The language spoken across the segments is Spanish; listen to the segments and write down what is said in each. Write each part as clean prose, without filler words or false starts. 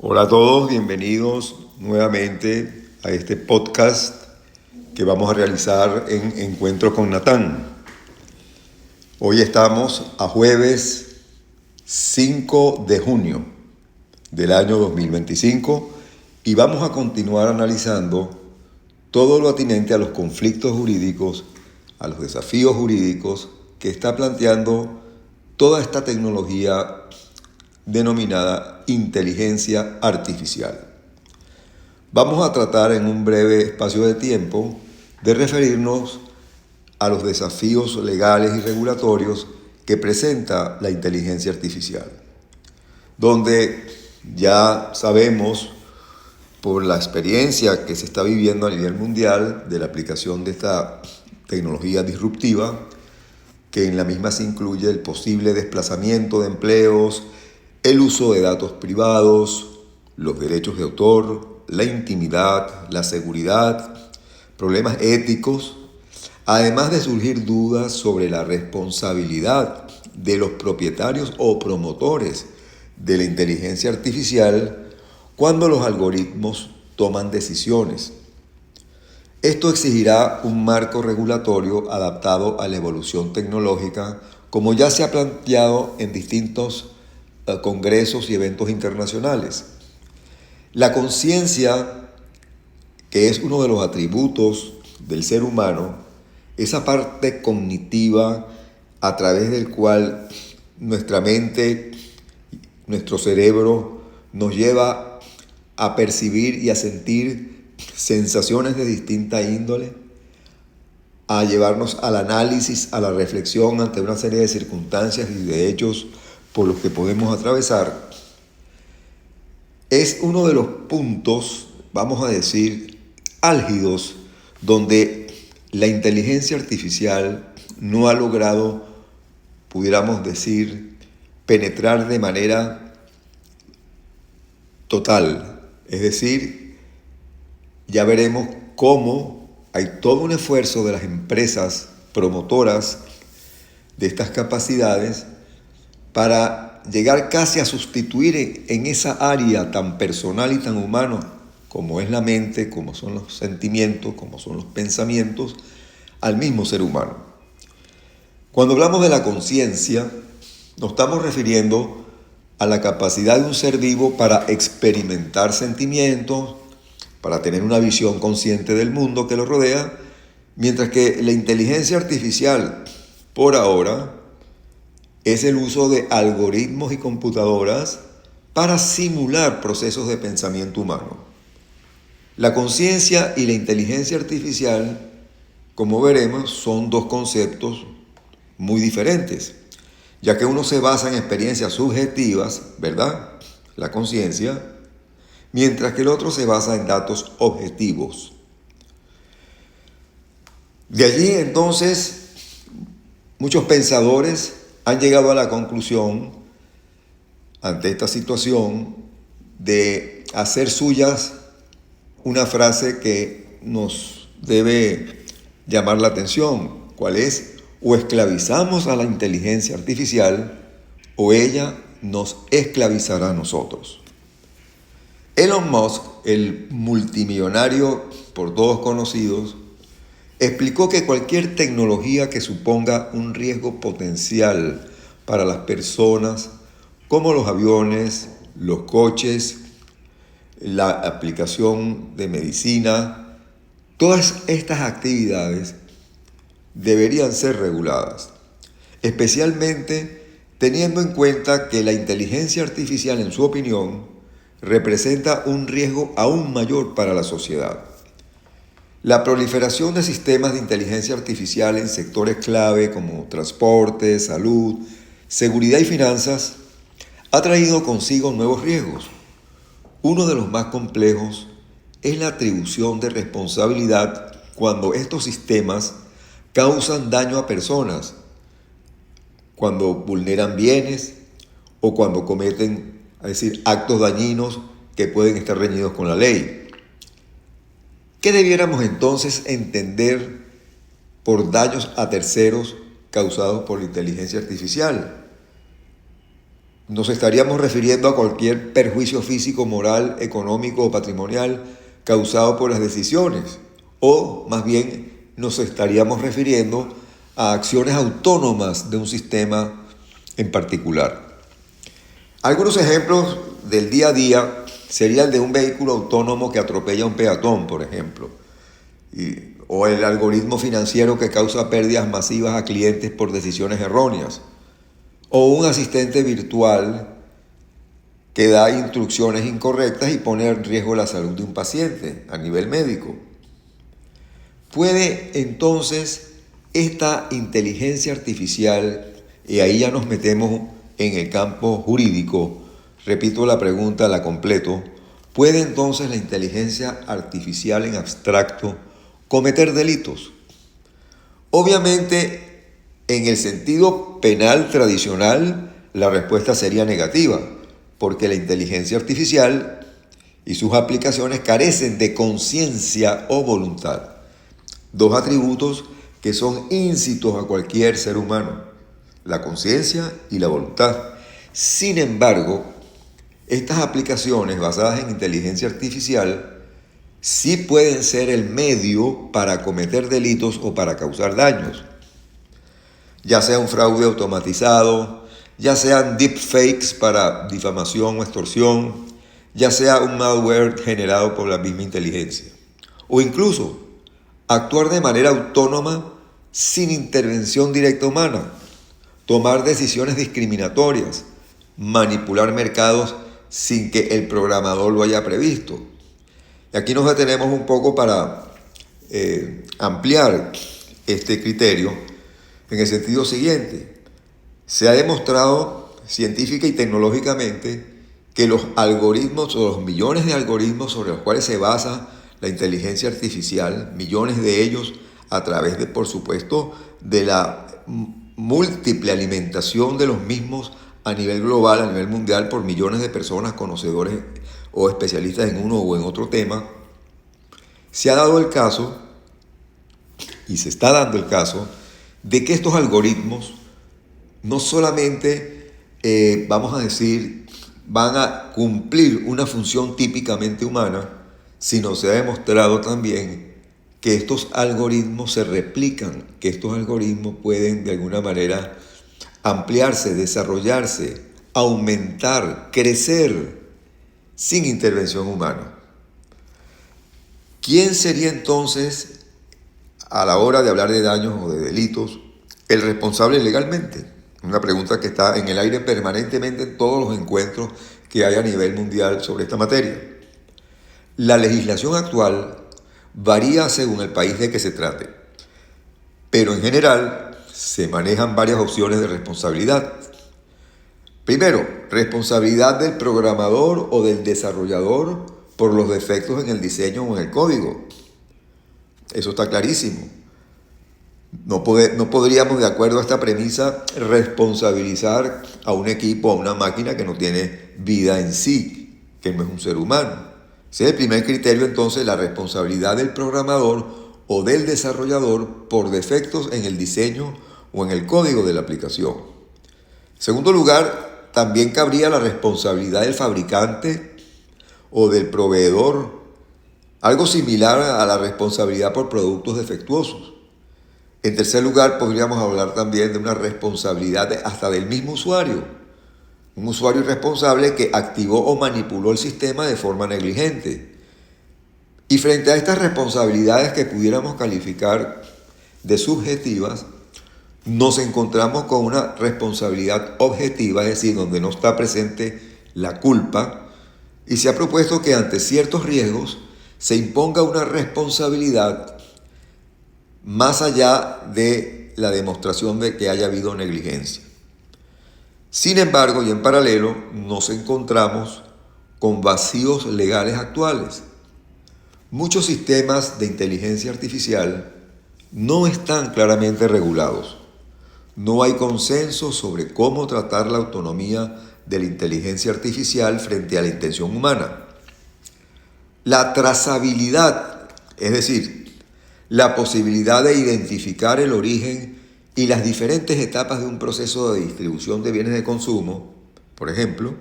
Hola a todos, bienvenidos nuevamente a este podcast que vamos a realizar en Encuentro con Natán. Hoy estamos a jueves 5 de junio del año 2025 y vamos a continuar analizando todo lo atinente a los conflictos jurídicos, a los desafíos jurídicos que está planteando toda esta tecnología denominada inteligencia artificial. Vamos a tratar en un breve espacio de tiempo de referirnos a los desafíos legales y regulatorios que presenta la inteligencia artificial, donde ya sabemos por la experiencia que se está viviendo a nivel mundial de la aplicación de esta tecnología disruptiva, que en la misma se incluye el posible desplazamiento de empleos, el uso de datos privados, los derechos de autor, la intimidad, la seguridad, problemas éticos, además de surgir dudas sobre la responsabilidad de los propietarios o promotores de la inteligencia artificial cuando los algoritmos toman decisiones. Esto exigirá un marco regulatorio adaptado a la evolución tecnológica, como ya se ha planteado en distintos congresos y eventos internacionales. La conciencia, que es uno de los atributos del ser humano, esa parte cognitiva a través del cual nuestra mente, nuestro cerebro nos lleva a percibir y a sentir sensaciones de distinta índole, a llevarnos al análisis, a la reflexión ante una serie de circunstancias y de hechos por los que podemos atravesar, es uno de los puntos, vamos a decir, álgidos, donde la inteligencia artificial no ha logrado, pudiéramos decir, penetrar de manera total. Es decir, ya veremos cómo hay todo un esfuerzo de las empresas promotoras de estas capacidades para llegar casi a sustituir en esa área tan personal y tan humana como es la mente, como son los sentimientos, como son los pensamientos, al mismo ser humano. Cuando hablamos de la conciencia, nos estamos refiriendo a la capacidad de un ser vivo para experimentar sentimientos, para tener una visión consciente del mundo que lo rodea, mientras que la inteligencia artificial, por ahora, es el uso de algoritmos y computadoras para simular procesos de pensamiento humano. La conciencia y la inteligencia artificial, como veremos, son dos conceptos muy diferentes, ya que uno se basa en experiencias subjetivas, ¿verdad? La conciencia, mientras que el otro se basa en datos objetivos. De allí, entonces, muchos pensadores han llegado a la conclusión, ante esta situación, de hacer suyas una frase que nos debe llamar la atención, ¿cuál es? O esclavizamos a la inteligencia artificial o ella nos esclavizará a nosotros. Elon Musk, el multimillonario por todos conocidos, explicó que cualquier tecnología que suponga un riesgo potencial para las personas, como los aviones, los coches, la aplicación de medicina, todas estas actividades deberían ser reguladas, especialmente teniendo en cuenta que la inteligencia artificial, en su opinión, representa un riesgo aún mayor para la sociedad. La proliferación de sistemas de inteligencia artificial en sectores clave como transporte, salud, seguridad y finanzas ha traído consigo nuevos riesgos. Uno de los más complejos es la atribución de responsabilidad cuando estos sistemas causan daño a personas, cuando vulneran bienes o cuando cometen, es decir, actos dañinos que pueden estar reñidos con la ley. ¿Qué debiéramos entonces entender por daños a terceros causados por la inteligencia artificial? nos estaríamos refiriendo a cualquier perjuicio físico, moral, económico o patrimonial causado por las decisiones, o más bien nos estaríamos refiriendo a acciones autónomas de un sistema en particular. Algunos ejemplos del día a día sería el de un vehículo autónomo que atropella a un peatón, por ejemplo, o el algoritmo financiero que causa pérdidas masivas a clientes por decisiones erróneas, o un asistente virtual que da instrucciones incorrectas y pone en riesgo la salud de un paciente a nivel médico. Puede entonces esta inteligencia artificial, y ahí ya nos metemos en el campo jurídico, repito la pregunta, la completo, ¿puede entonces la inteligencia artificial en abstracto cometer delitos? Obviamente, en el sentido penal tradicional, la respuesta sería negativa, porque la inteligencia artificial y sus aplicaciones carecen de conciencia o voluntad, dos atributos que son íncitos a cualquier ser humano, la conciencia y la voluntad. Sin embargo, estas aplicaciones basadas en inteligencia artificial sí pueden ser el medio para cometer delitos o para causar daños, ya sea un fraude automatizado, ya sean deepfakes para difamación o extorsión, ya sea un malware generado por la misma inteligencia, o incluso actuar de manera autónoma sin intervención directa humana, tomar decisiones discriminatorias, manipular mercados sin que el programador lo haya previsto. Y aquí nos detenemos un poco para ampliar este criterio en el sentido siguiente. Se ha demostrado científica y tecnológicamente que los algoritmos o los millones de algoritmos sobre los cuales se basa la inteligencia artificial, millones de ellos a través de, por supuesto, de la múltiple alimentación de los mismos a nivel global, a nivel mundial, por millones de personas conocedores o especialistas en uno o en otro tema, se ha dado el caso, y se está dando el caso, de que estos algoritmos no solamente, vamos a decir, van a cumplir una función típicamente humana, sino se ha demostrado también que estos algoritmos se replican, que estos algoritmos pueden de alguna manera ampliarse, desarrollarse, aumentar, crecer sin intervención humana. ¿Quién sería entonces, a la hora de hablar de daños o de delitos, el responsable legalmente? Una pregunta que está en el aire permanentemente en todos los encuentros que hay a nivel mundial sobre esta materia. La legislación actual varía según el país de que se trate, pero en general se manejan varias opciones de responsabilidad. Primero, responsabilidad del programador o del desarrollador por los defectos en el diseño o en el código. Eso está clarísimo. No podríamos, de acuerdo a esta premisa, responsabilizar a un equipo, a una máquina que no tiene vida en sí, que no es un ser humano. Ese es el primer criterio, entonces, la responsabilidad del programador o del desarrollador por defectos en el diseño o en el código de la aplicación. En segundo lugar, también cabría la responsabilidad del fabricante o del proveedor, algo similar a la responsabilidad por productos defectuosos. En tercer lugar, podríamos hablar también de una responsabilidad hasta del mismo usuario, un usuario irresponsable que activó o manipuló el sistema de forma negligente. Y frente a estas responsabilidades que pudiéramos calificar de subjetivas, nos encontramos con una responsabilidad objetiva, es decir, donde no está presente la culpa, y se ha propuesto que ante ciertos riesgos se imponga una responsabilidad más allá de la demostración de que haya habido negligencia. Sin embargo, y en paralelo, nos encontramos con vacíos legales actuales. Muchos sistemas de inteligencia artificial no están claramente regulados. No hay consenso sobre cómo tratar la autonomía de la inteligencia artificial frente a la intención humana. La trazabilidad, es decir, la posibilidad de identificar el origen y las diferentes etapas de un proceso de distribución de bienes de consumo, por ejemplo,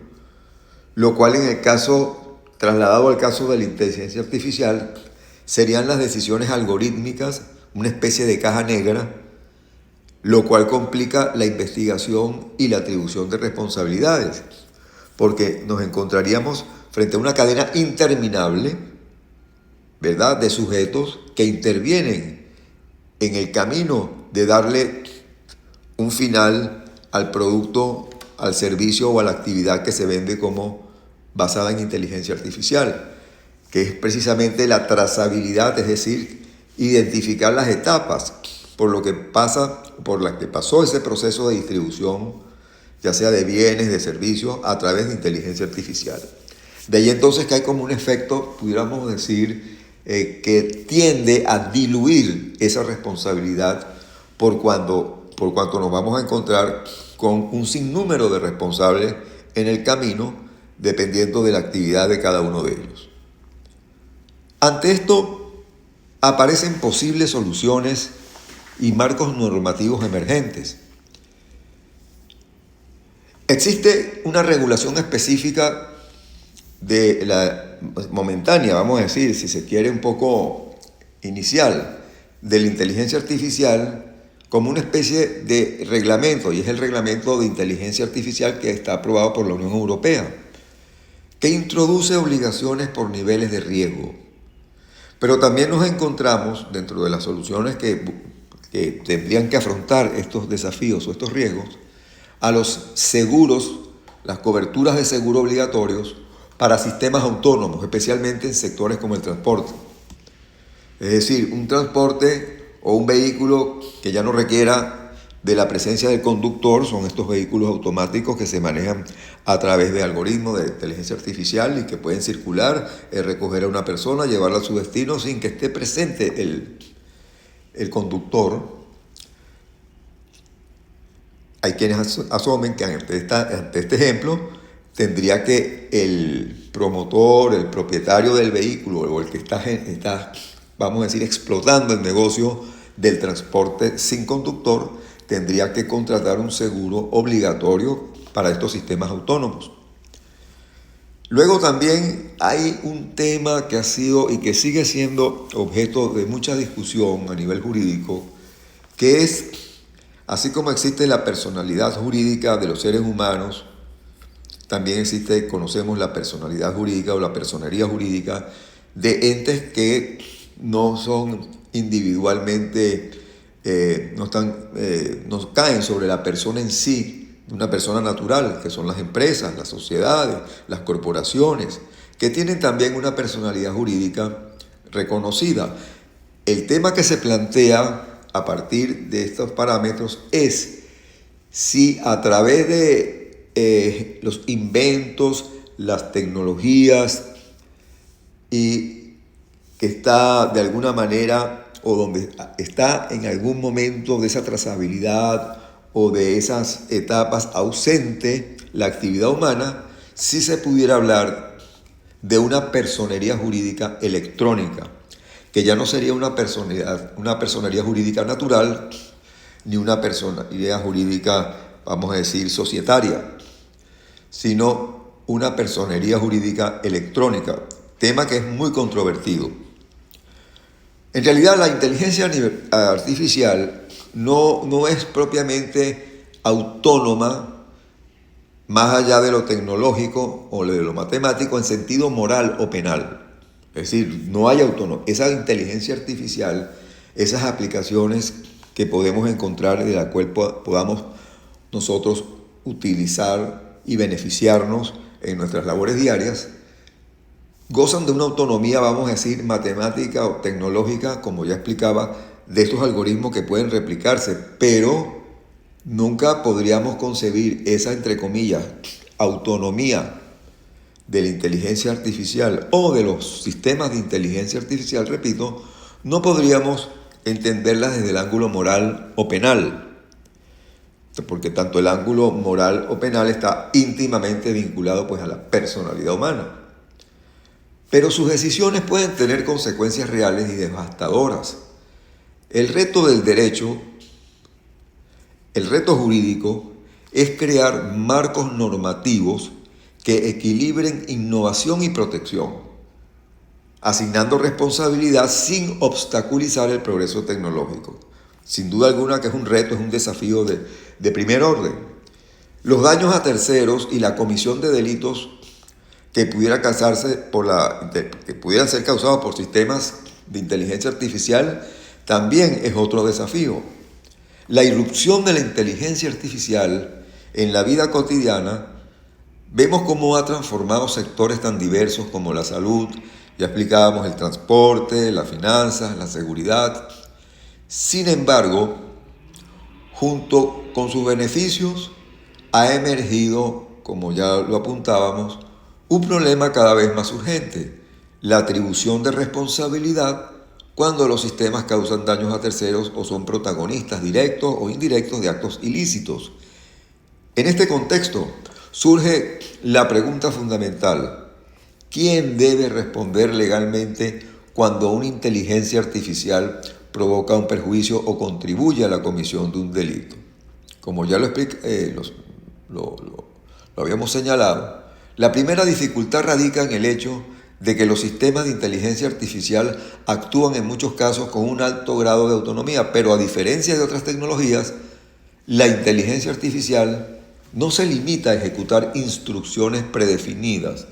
lo cual en el caso, trasladado al caso de la inteligencia artificial, serían las decisiones algorítmicas, una especie de caja negra, lo cual complica la investigación y la atribución de responsabilidades, porque nos encontraríamos frente a una cadena interminable, ¿verdad?, de sujetos que intervienen en el camino de darle un final al producto, al servicio o a la actividad que se vende como basada en inteligencia artificial, que es precisamente la trazabilidad, es decir, identificar las etapas por las que pasó ese proceso de distribución, ya sea de bienes, de servicios, a través de inteligencia artificial. De ahí entonces que hay como un efecto, pudiéramos decir, que tiende a diluir esa responsabilidad por cuanto nos vamos a encontrar con un sinnúmero de responsables en el camino, dependiendo de la actividad de cada uno de ellos. Ante esto, aparecen posibles soluciones y marcos normativos emergentes. Existe una regulación específica de la momentánea, vamos a decir, si se quiere un poco inicial, de la inteligencia artificial como una especie de reglamento, y es el reglamento de inteligencia artificial que está aprobado por la Unión Europea, que introduce obligaciones por niveles de riesgo. Pero también nos encontramos, dentro de las soluciones que tendrían que afrontar estos desafíos o estos riesgos, a los seguros, las coberturas de seguro obligatorios para sistemas autónomos, especialmente en sectores como el transporte. Es decir, un transporte o un vehículo que ya no requiera de la presencia del conductor, son estos vehículos automáticos que se manejan a través de algoritmos de inteligencia artificial y que pueden circular, recoger a una persona, llevarla a su destino sin que esté presente el conductor. Hay quienes asumen que ante este ejemplo tendría que el promotor, el propietario del vehículo o el que está, vamos a decir, explotando el negocio del transporte sin conductor, tendría que contratar un seguro obligatorio para estos sistemas autónomos. Luego también hay un tema que ha sido y que sigue siendo objeto de mucha discusión a nivel jurídico, que es, así como existe la personalidad jurídica de los seres humanos, también conocemos la personalidad jurídica o la personería jurídica de entes que no son individualmente, no caen sobre la persona en sí, una persona natural, que son las empresas, las sociedades, las corporaciones, que tienen también una personalidad jurídica reconocida. El tema que se plantea a partir de estos parámetros es si a través de los inventos, las tecnologías, y que está de alguna manera o donde está en algún momento de esa trazabilidad o de esas etapas ausente la actividad humana, si se pudiera hablar de una personería jurídica electrónica, que ya no sería una personería jurídica natural, ni una personería jurídica, vamos a decir, societaria, sino una personería jurídica electrónica, tema que es muy controvertido. En realidad la inteligencia artificial no es propiamente autónoma más allá de lo tecnológico o de lo matemático en sentido moral o penal. Es decir, no hay autonomía. Esa inteligencia artificial, esas aplicaciones que podemos encontrar y de la cual podamos nosotros utilizar y beneficiarnos en nuestras labores diarias, gozan de una autonomía, vamos a decir, matemática o tecnológica, como ya explicaba, de estos algoritmos que pueden replicarse, pero nunca podríamos concebir esa, entre comillas, autonomía de la inteligencia artificial o de los sistemas de inteligencia artificial, repito, no podríamos entenderlas desde el ángulo moral o penal, porque tanto el ángulo moral o penal está íntimamente vinculado pues a la personalidad humana. Pero sus decisiones pueden tener consecuencias reales y devastadoras. El reto del derecho, el reto jurídico, es crear marcos normativos que equilibren innovación y protección, asignando responsabilidad sin obstaculizar el progreso tecnológico. Sin duda alguna que es un reto, es un desafío de primer orden. Los daños a terceros y la comisión de delitos que pudieran ser causados por sistemas de inteligencia artificial también es otro desafío. La irrupción de la inteligencia artificial en la vida cotidiana, vemos cómo ha transformado sectores tan diversos como la salud, ya explicábamos el transporte, las finanzas, la seguridad. Sin embargo, junto con sus beneficios, ha emergido, como ya lo apuntábamos, un problema cada vez más urgente: la atribución de responsabilidad cuando los sistemas causan daños a terceros o son protagonistas directos o indirectos de actos ilícitos. En este contexto surge la pregunta fundamental: ¿quién debe responder legalmente cuando una inteligencia artificial provoca un perjuicio o contribuye a la comisión de un delito? Como ya lo habíamos señalado, la primera dificultad radica en el hecho de que los sistemas de inteligencia artificial actúan en muchos casos con un alto grado de autonomía, pero a diferencia de otras tecnologías, la inteligencia artificial no se limita a ejecutar instrucciones predefinidas,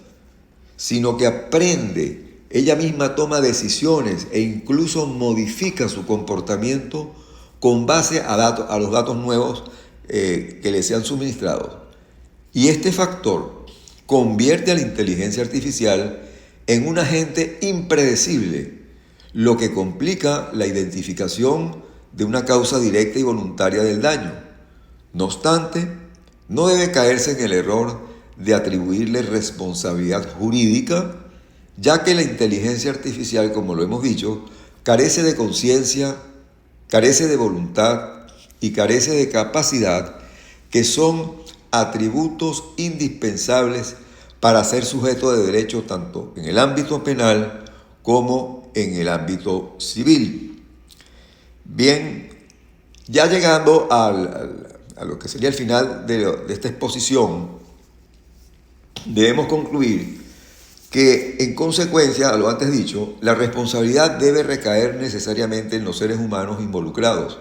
sino que aprende, ella misma toma decisiones e incluso modifica su comportamiento con base a los datos nuevos que le sean suministrados. Y este factor convierte a la inteligencia artificial en un agente impredecible, lo que complica la identificación de una causa directa y voluntaria del daño. No obstante, no debe caerse en el error de atribuirle responsabilidad jurídica, ya que la inteligencia artificial, como lo hemos dicho, carece de conciencia, carece de voluntad y carece de capacidad, que son atributos indispensables para ser sujeto de derecho tanto en el ámbito penal como en el ámbito civil. Bien, ya llegando a lo que sería el final de esta exposición, debemos concluir que, en consecuencia a lo antes dicho, la responsabilidad debe recaer necesariamente en los seres humanos involucrados: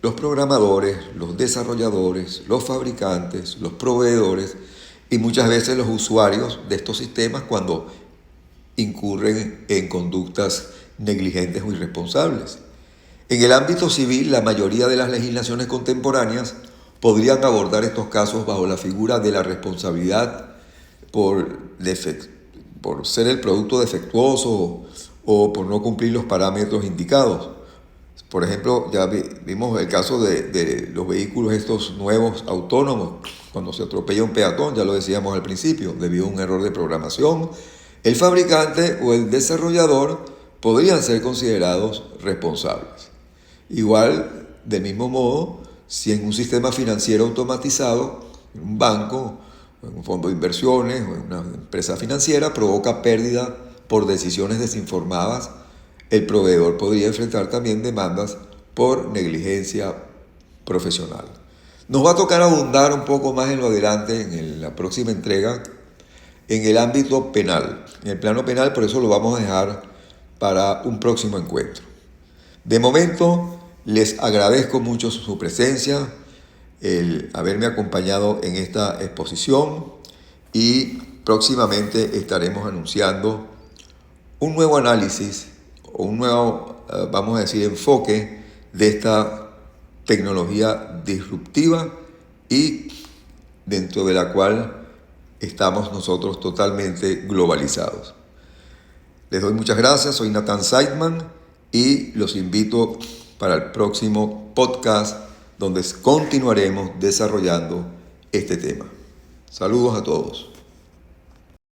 los programadores, los desarrolladores, los fabricantes, los proveedores y muchas veces los usuarios de estos sistemas cuando incurren en conductas negligentes o irresponsables. En el ámbito civil, la mayoría de las legislaciones contemporáneas podrían abordar estos casos bajo la figura de la responsabilidad por ser el producto defectuoso o por no cumplir los parámetros indicados. Por ejemplo, ya vimos el caso de los vehículos estos nuevos autónomos, cuando se atropella un peatón, ya lo decíamos al principio, debido a un error de programación, el fabricante o el desarrollador podrían ser considerados responsables. Igual, del mismo modo, si en un sistema financiero automatizado, en un banco, en un fondo de inversiones o en una empresa financiera, provoca pérdida por decisiones desinformadas, el proveedor podría enfrentar también demandas por negligencia profesional. Nos va a tocar abundar un poco más en lo adelante, en la próxima entrega, en el ámbito penal, en el plano penal, por eso lo vamos a dejar para un próximo encuentro. De momento, les agradezco mucho su presencia, el haberme acompañado en esta exposición, y próximamente estaremos anunciando un nuevo análisis o un nuevo, vamos a decir, enfoque de esta tecnología disruptiva y dentro de la cual estamos nosotros totalmente globalizados. Les doy muchas gracias, soy Nathan Seidman y los invito para el próximo podcast donde continuaremos desarrollando este tema. Saludos a todos.